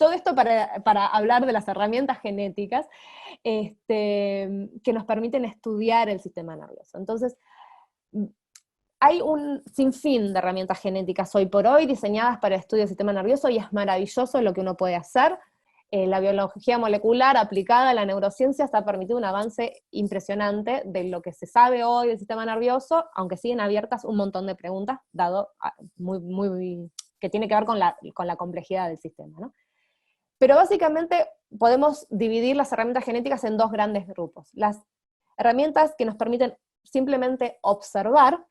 todo esto para hablar de las herramientas genéticas que nos permiten estudiar el sistema nervioso. Entonces, hay un sinfín de herramientas genéticas hoy por hoy diseñadas para el estudio del sistema nervioso y es maravilloso lo que uno puede hacer. La biología molecular aplicada a la neurociencia está permitiendo un avance impresionante de lo que se sabe hoy del sistema nervioso, aunque siguen abiertas un montón de preguntas, dado que tiene que ver con la complejidad del sistema, ¿no? Pero básicamente podemos dividir las herramientas genéticas en dos grandes grupos. Las herramientas que nos permiten simplemente observar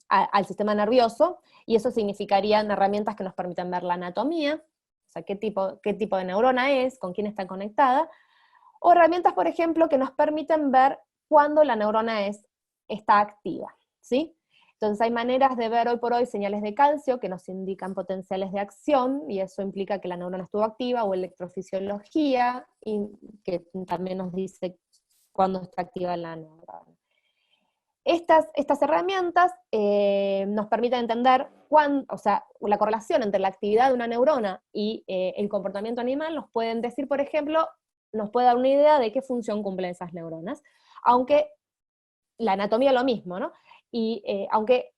al sistema nervioso, y eso significarían herramientas que nos permiten ver la anatomía, o sea, qué tipo de neurona es, con quién está conectada, o herramientas, por ejemplo, que nos permiten ver cuándo la neurona está activa, ¿sí? Entonces hay maneras de ver hoy por hoy señales de calcio que nos indican potenciales de acción, y eso implica que la neurona estuvo activa, o electrofisiología, y que también nos dice cuándo está activa la neurona. Estas herramientas nos permiten entender la correlación entre la actividad de una neurona y el comportamiento animal. Nos pueden decir, por ejemplo, nos puede dar una idea de qué función cumplen esas neuronas, aunque la anatomía es lo mismo, ¿no? Y aunque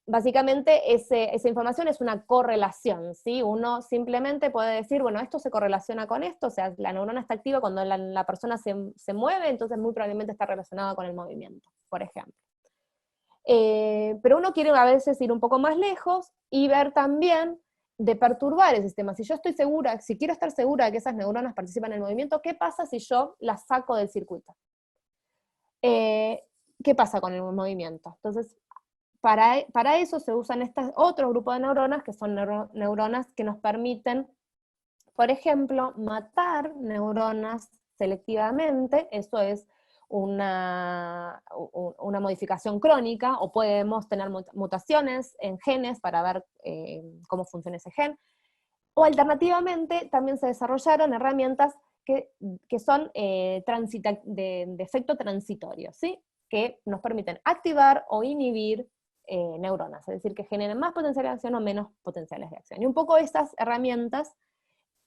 básicamente esa información es una correlación, ¿sí? Uno simplemente puede decir, bueno, esto se correlaciona con esto, o sea, la neurona está activa cuando la persona se mueve, entonces muy probablemente está relacionada con el movimiento, por ejemplo. Pero uno quiere a veces ir un poco más lejos y ver también de perturbar el sistema. Si yo estoy segura, si quiero estar segura de que esas neuronas participan en el movimiento, ¿qué pasa si yo las saco del circuito? ¿Qué pasa con el movimiento? Entonces, para eso se usan otro grupo de neuronas, que son neuronas que nos permiten, por ejemplo, matar neuronas selectivamente. Eso es una modificación crónica, o podemos tener mutaciones en genes para ver cómo funciona ese gen. O alternativamente, también se desarrollaron herramientas que son de efecto transitorio, ¿sí? Que nos permiten activar o inhibir neuronas, es decir, que generen más potenciales de acción o menos potenciales de acción. Y un poco estas herramientas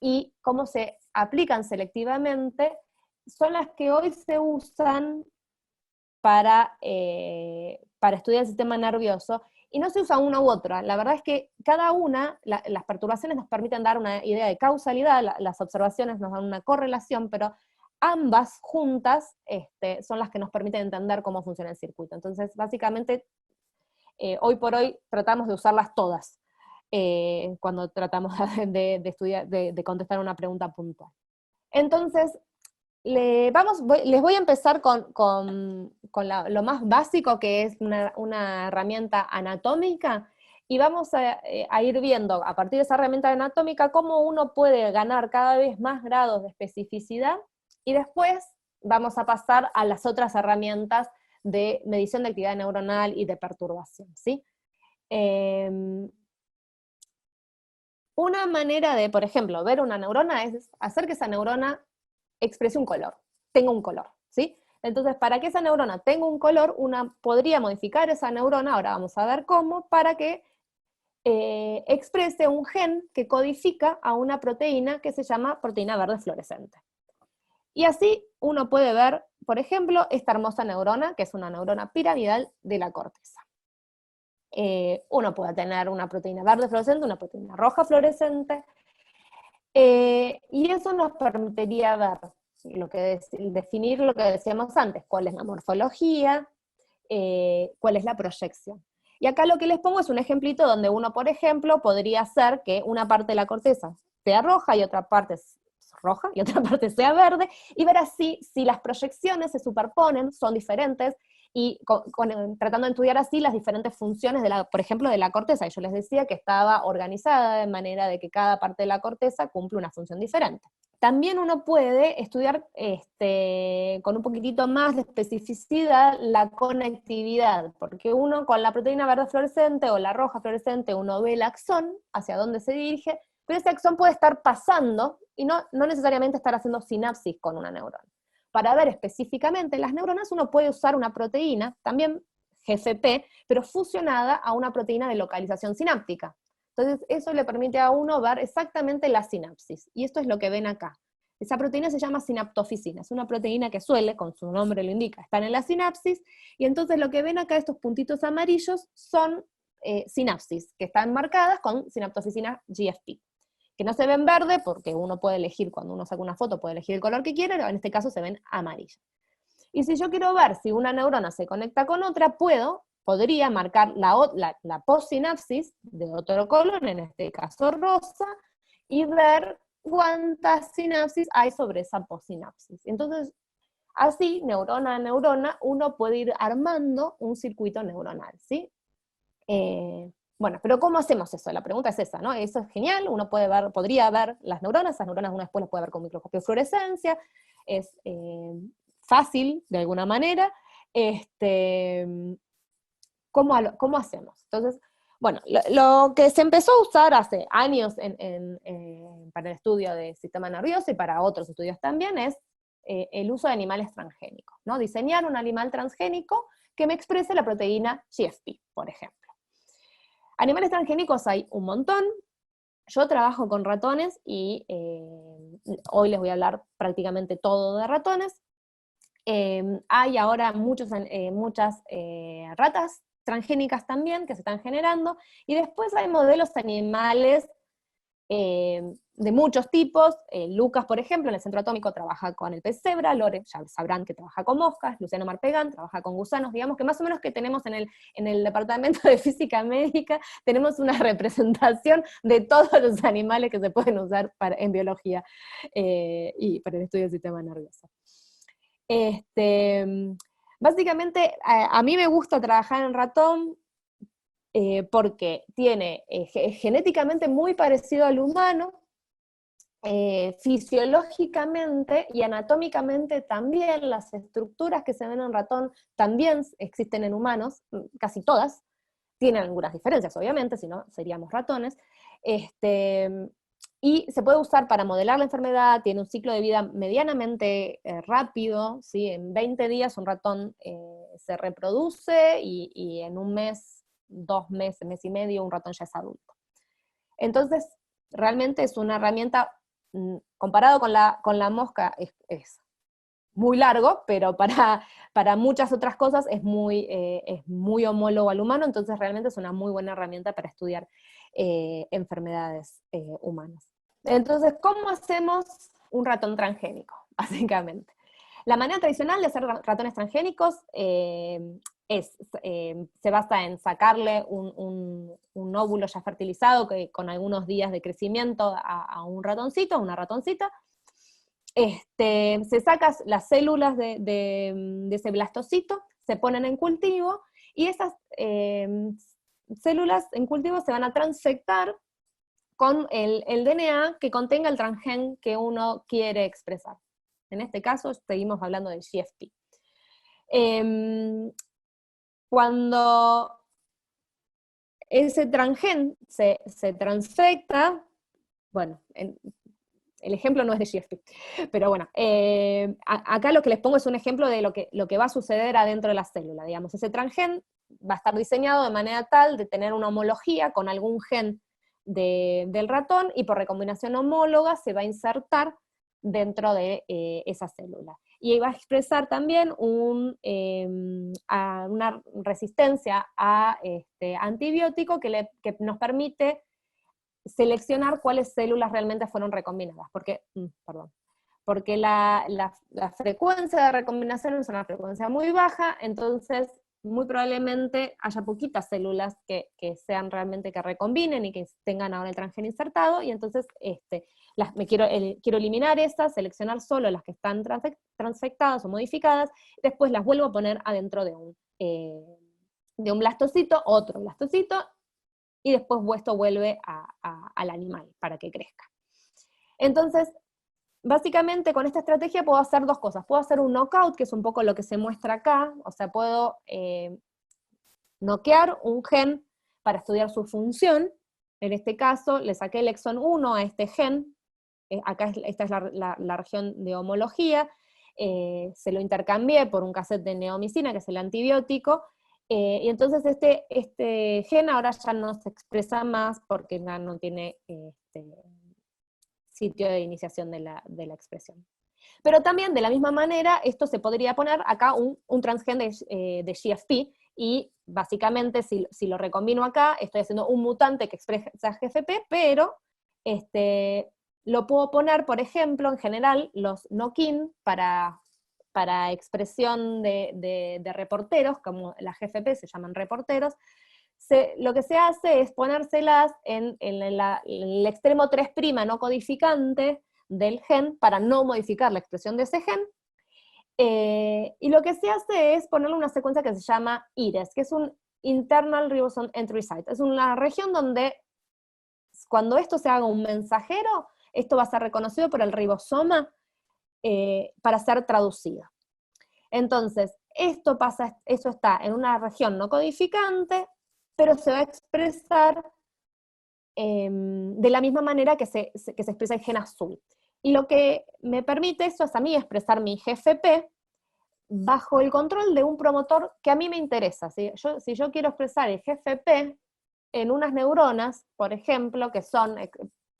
y cómo se aplican selectivamente son las que hoy se usan para estudiar el sistema nervioso, y no se usa una u otra. La verdad es que cada una, las perturbaciones nos permiten dar una idea de causalidad, las observaciones nos dan una correlación, pero ambas juntas son las que nos permiten entender cómo funciona el circuito. Entonces, básicamente, hoy por hoy tratamos de usarlas todas, cuando tratamos de estudiar, de contestar una pregunta puntual. Entonces, les voy a empezar con lo más básico, que es una herramienta anatómica, y vamos a ir viendo a partir de esa herramienta anatómica cómo uno puede ganar cada vez más grados de especificidad, y después vamos a pasar a las otras herramientas de medición de actividad neuronal y de perturbación, ¿sí? Una manera de, por ejemplo, ver una neurona es hacer que esa neurona exprese un color, tenga un color, ¿sí? Entonces, para que esa neurona tenga un color, una podría modificar esa neurona, ahora vamos a ver cómo, para que exprese un gen que codifica a una proteína que se llama proteína verde fluorescente. Y así uno puede ver, por ejemplo, esta hermosa neurona, que es una neurona piramidal de la corteza. Uno puede tener una proteína verde fluorescente, una proteína roja fluorescente, y eso nos permitiría ver definir lo que decíamos antes, cuál es la morfología, cuál es la proyección. Y acá lo que les pongo es un ejemplito donde uno, por ejemplo, podría hacer que una parte de la corteza sea roja y otra parte roja y otra parte sea verde, y ver así si las proyecciones se superponen, son diferentes, y tratando de estudiar así las diferentes funciones, por ejemplo, de la corteza. Y yo les decía que estaba organizada de manera de que cada parte de la corteza cumple una función diferente. También uno puede estudiar con un poquitito más de especificidad la conectividad, porque uno con la proteína verde fluorescente o la roja fluorescente, uno ve el axón, hacia dónde se dirige, pero ese axón puede estar pasando y no necesariamente estar haciendo sinapsis con una neurona. Para ver específicamente las neuronas, uno puede usar una proteína, también GFP, pero fusionada a una proteína de localización sináptica. Entonces eso le permite a uno ver exactamente la sinapsis, y esto es lo que ven acá. Esa proteína se llama sinaptoficina, es una proteína que suele, con su nombre lo indica, estar en la sinapsis, y entonces lo que ven acá, estos puntitos amarillos, son sinapsis, que están marcadas con sinaptoficina GFP, que no se ven verde porque uno puede elegir, cuando uno saca una foto, puede elegir el color que quiera, pero en este caso se ven amarillas. Y si yo quiero ver si una neurona se conecta con otra, podría marcar la postsinapsis de otro color, en este caso rosa, y ver cuántas sinapsis hay sobre esa postsinapsis. Entonces, así, neurona a neurona, uno puede ir armando un circuito neuronal, ¿sí? Bueno, pero ¿cómo hacemos eso? La pregunta es esa, ¿no? Eso es genial, uno podría ver las neuronas, esas neuronas uno después las puede ver con microscopio de fluorescencia, es fácil de alguna manera. ¿Cómo hacemos? Entonces, bueno, lo que se empezó a usar hace años para el estudio del sistema nervioso y para otros estudios también es el uso de animales transgénicos, ¿no? Diseñar un animal transgénico que me exprese la proteína GFP, por ejemplo. Animales transgénicos hay un montón. Yo trabajo con ratones y hoy les voy a hablar prácticamente todo de ratones. Hay ahora muchas ratas transgénicas también que se están generando, y después hay modelos animales de muchos tipos. Lucas, por ejemplo, en el Centro Atómico trabaja con el pez cebra, Lore, ya sabrán que trabaja con moscas, Luciano Marpegán trabaja con gusanos, digamos que más o menos que tenemos en el departamento de física médica, tenemos una representación de todos los animales que se pueden usar en biología y para el estudio del sistema nervioso. Básicamente, a mí me gusta trabajar en ratón porque tiene genéticamente muy parecido al humano, fisiológicamente y anatómicamente también. Las estructuras que se ven en ratón también existen en humanos, casi todas, tienen algunas diferencias obviamente, si no seríamos ratones, y se puede usar para modelar la enfermedad, tiene un ciclo de vida medianamente rápido, ¿sí? En 20 días un ratón se reproduce y en un mes, 2 meses, mes y medio, un ratón ya es adulto. Entonces, realmente es una herramienta, comparado con la mosca, es muy largo, pero para muchas otras cosas es muy homólogo al humano, entonces realmente es una muy buena herramienta para estudiar enfermedades humanas. Entonces, ¿cómo hacemos un ratón transgénico? Básicamente. La manera tradicional de hacer ratones transgénicos se basa en sacarle un óvulo ya fertilizado con algunos días de crecimiento a un ratoncito, a una ratoncita. Se sacan las células de ese blastocito, se ponen en cultivo, y esas células en cultivo se van a transfectar con el DNA que contenga el transgen que uno quiere expresar. En este caso seguimos hablando de GFP. Cuando ese transgen se transfecta, bueno, el ejemplo no es de GFP, pero bueno, acá lo que les pongo es un ejemplo de lo que va a suceder adentro de la célula, digamos. Ese transgen va a estar diseñado de manera tal de tener una homología con algún gen del ratón, y por recombinación homóloga se va a insertar dentro de esa célula. Y va a expresar también una resistencia a antibiótico que nos permite seleccionar cuáles células realmente fueron recombinadas, porque la frecuencia de recombinación es una frecuencia muy baja, entonces muy probablemente haya poquitas células que sean realmente que recombinen y que tengan ahora el transgen insertado, y entonces quiero eliminar esas, seleccionar solo las que están transfectadas o modificadas, después las vuelvo a poner adentro de un blastocito, otro blastocito, y después esto vuelve al animal para que crezca. Entonces, básicamente con esta estrategia puedo hacer dos cosas. Puedo hacer un knockout, que es un poco lo que se muestra acá, o sea, puedo noquear un gen para estudiar su función. En este caso, le saqué el exón 1 a este gen, acá esta es la región de homología, se lo intercambié por un cassette de neomicina, que es el antibiótico, Y entonces este gen ahora ya no se expresa más porque ya no tiene sitio de iniciación de la expresión. Pero también, de la misma manera, esto se podría poner acá un transgen de GFP, y básicamente, si lo recombino acá, estoy haciendo un mutante que expresa GFP, pero lo puedo poner, por ejemplo, en general, los knock-in para expresión de reporteros, como las GFP se llaman reporteros, lo que se hace es ponérselas en el extremo 3' no codificante del gen para no modificar la expresión de ese gen. Y lo que se hace es ponerle una secuencia que se llama IRES, que es un Internal Ribosome Entry Site. Es una región donde cuando esto se haga un mensajero, esto va a ser reconocido por el ribosoma para ser traducido. Entonces, eso está en una región no codificante, pero se va a expresar de la misma manera que se expresa el gen azul. Y lo que me permite eso es a mí expresar mi GFP bajo el control de un promotor que a mí me interesa. Si yo quiero expresar el GFP en unas neuronas, por ejemplo, que son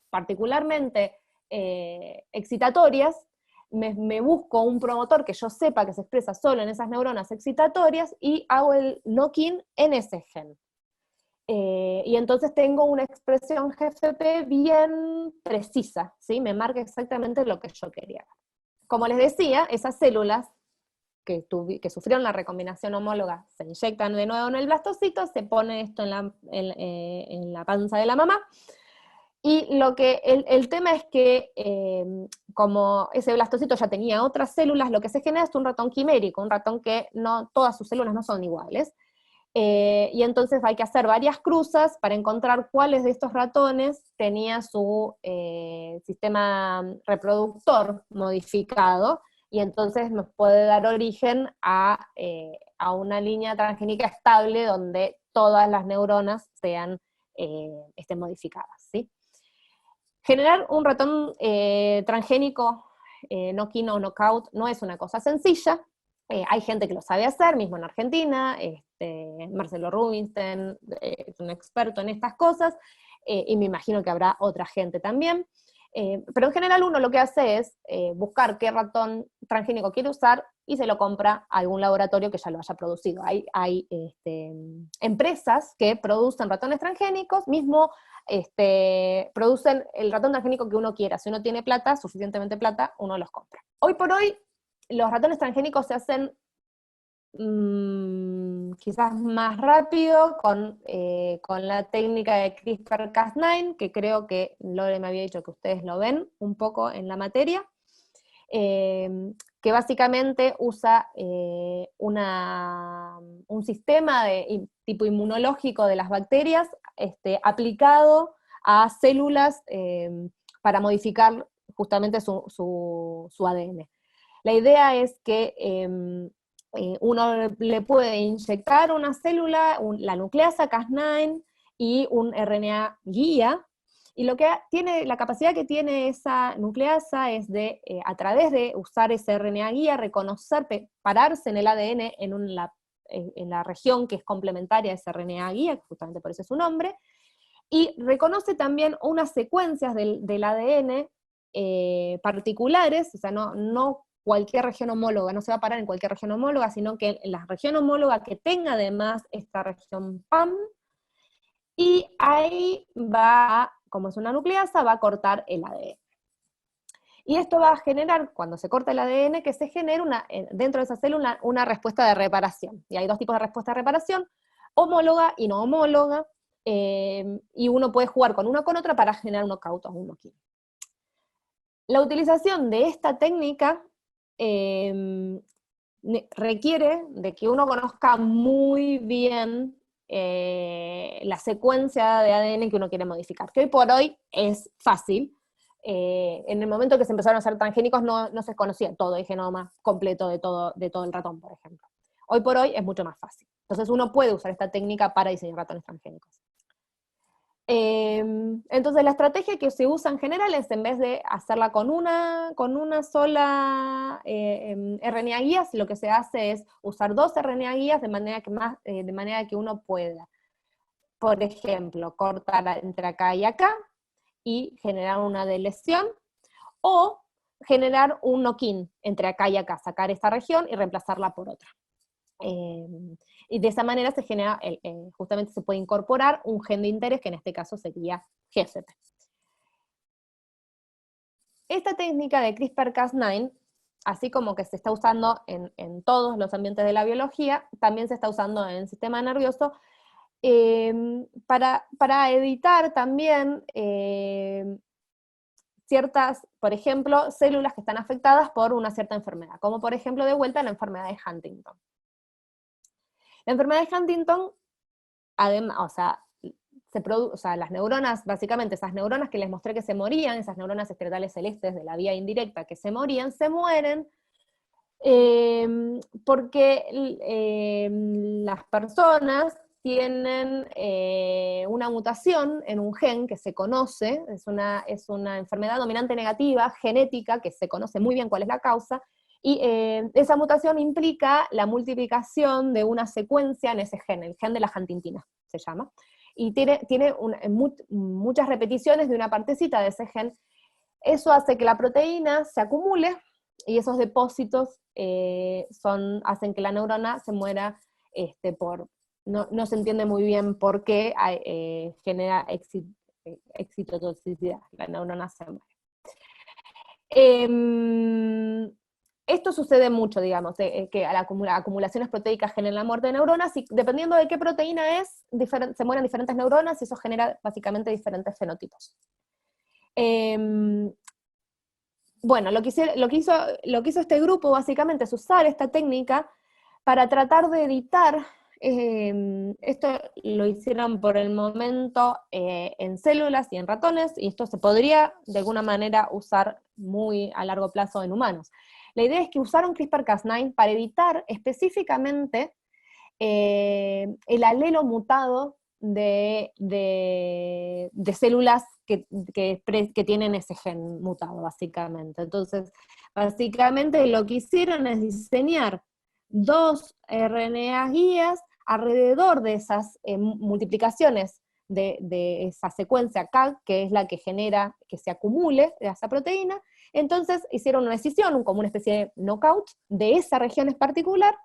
particularmente excitatorias, me busco un promotor que yo sepa que se expresa solo en esas neuronas excitatorias y hago el knock-in en ese gen. Y entonces tengo una expresión GFP bien precisa, ¿sí? Me marca exactamente lo que yo quería. Como les decía, esas células que sufrieron la recombinación homóloga se inyectan de nuevo en el blastocito, se pone esto en la panza de la mamá, y el tema es que como ese blastocito ya tenía otras células, lo que se genera es un ratón quimérico, un ratón que todas sus células no son iguales. Y entonces hay que hacer varias cruzas para encontrar cuáles de estos ratones tenía su sistema reproductor modificado, y entonces nos puede dar origen a una línea transgénica estable donde todas las neuronas estén modificadas, ¿sí? Generar un ratón transgénico knock-in o knockout no es una cosa sencilla. Hay gente que lo sabe hacer, mismo en Argentina, Marcelo Rubinstein es un experto en estas cosas, y me imagino que habrá otra gente también. Pero en general uno lo que hace es buscar qué ratón transgénico quiere usar y se lo compra a algún laboratorio que ya lo haya producido. Hay empresas que producen ratones transgénicos, mismo producen el ratón transgénico que uno quiera. Si uno tiene plata, suficientemente plata, uno los compra. Hoy por hoy, los ratones transgénicos se hacen quizás más rápido con la técnica de CRISPR-Cas9, que creo que Lore me había dicho que ustedes lo ven un poco en la materia, que básicamente usa un sistema tipo inmunológico de las bacterias aplicado a células para modificar justamente su ADN. La idea es que uno le puede inyectar una célula, la nucleasa Cas9 y un RNA guía, y la capacidad que tiene esa nucleasa es de, a través de usar ese RNA guía, reconocer, pararse en el ADN en la región que es complementaria a ese RNA guía, justamente por eso es su nombre, y reconoce también unas secuencias del ADN particulares, o sea, no cualquier región homóloga, no se va a parar en cualquier región homóloga, sino que en la región homóloga que tenga además esta región PAM, y ahí como es una nucleasa, va a cortar el ADN. Y esto va a generar, cuando se corta el ADN, que se genere dentro de esa célula una respuesta de reparación. Y hay dos tipos de respuesta de reparación, homóloga y no homóloga, y uno puede jugar con una o con otra para generar un knockout o un knock-in. La utilización de esta técnica requiere de que uno conozca muy bien la secuencia de ADN que uno quiere modificar, que hoy por hoy es fácil. En el momento que se empezaron a hacer transgénicos no se conocía todo el genoma completo de todo el ratón, por ejemplo. Hoy por hoy es mucho más fácil. Entonces uno puede usar esta técnica para diseñar ratones transgénicos. Entonces la estrategia que se usa en general es, en vez de hacerla con una sola RNA guías, lo que se hace es usar 2 RNA guías de manera que uno pueda, por ejemplo, cortar entre acá y acá, y generar una deleción, o generar un knock-in entre acá y acá, sacar esta región y reemplazarla por otra. Y de esa manera se genera, justamente se puede incorporar un gen de interés, que en este caso sería GFP. Esta técnica de CRISPR-Cas9, así como que se está usando en todos los ambientes de la biología, también se está usando en el sistema nervioso, para editar también ciertas, por ejemplo, células que están afectadas por una cierta enfermedad, como por ejemplo, de vuelta, la enfermedad de Huntington. La enfermedad de Huntington, además, o sea, las neuronas, básicamente esas neuronas que les mostré que se morían, esas neuronas excretales celestes de la vía indirecta que se morían, se mueren porque las personas tienen una mutación en un gen que se conoce, es una enfermedad dominante negativa, genética, que se conoce muy bien cuál es la causa, y esa mutación implica la multiplicación de una secuencia en ese gen, el gen de la huntingtina se llama, y tiene muchas repeticiones de una partecita de ese gen. Eso hace que la proteína se acumule, y esos depósitos hacen que la neurona se muera no se entiende muy bien por qué genera excitotoxicidad, la neurona se muere. Esto sucede mucho, digamos, que a las acumulaciones proteicas generan la muerte de neuronas, y dependiendo de qué proteína es, se mueren diferentes neuronas, y eso genera básicamente diferentes fenotipos. Bueno, lo que hizo este grupo básicamente es usar esta técnica para tratar de editar, esto lo hicieron por el momento en células y en ratones, y esto se podría de alguna manera usar muy a largo plazo en humanos. La idea es que usaron CRISPR-Cas9 para editar específicamente el alelo mutado de células que tienen ese gen mutado, básicamente. Entonces, básicamente lo que hicieron es diseñar 2 RNA guías alrededor de esas multiplicaciones de esa secuencia CAG, que es la que genera que se acumule de esa proteína. Entonces hicieron una decisión, como una especie de knockout de esa región en particular,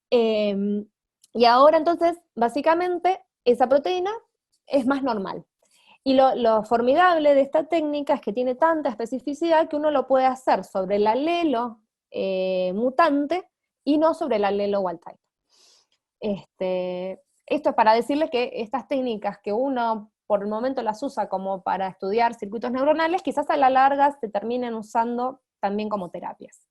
y ahora entonces, básicamente, esa proteína es más normal. Y lo formidable de esta técnica es que tiene tanta especificidad que uno lo puede hacer sobre el alelo mutante y no sobre el alelo wild type. Esto es para decirles que estas técnicas que uno por el momento las usa como para estudiar circuitos neuronales, quizás a la larga se terminen usando también como terapias.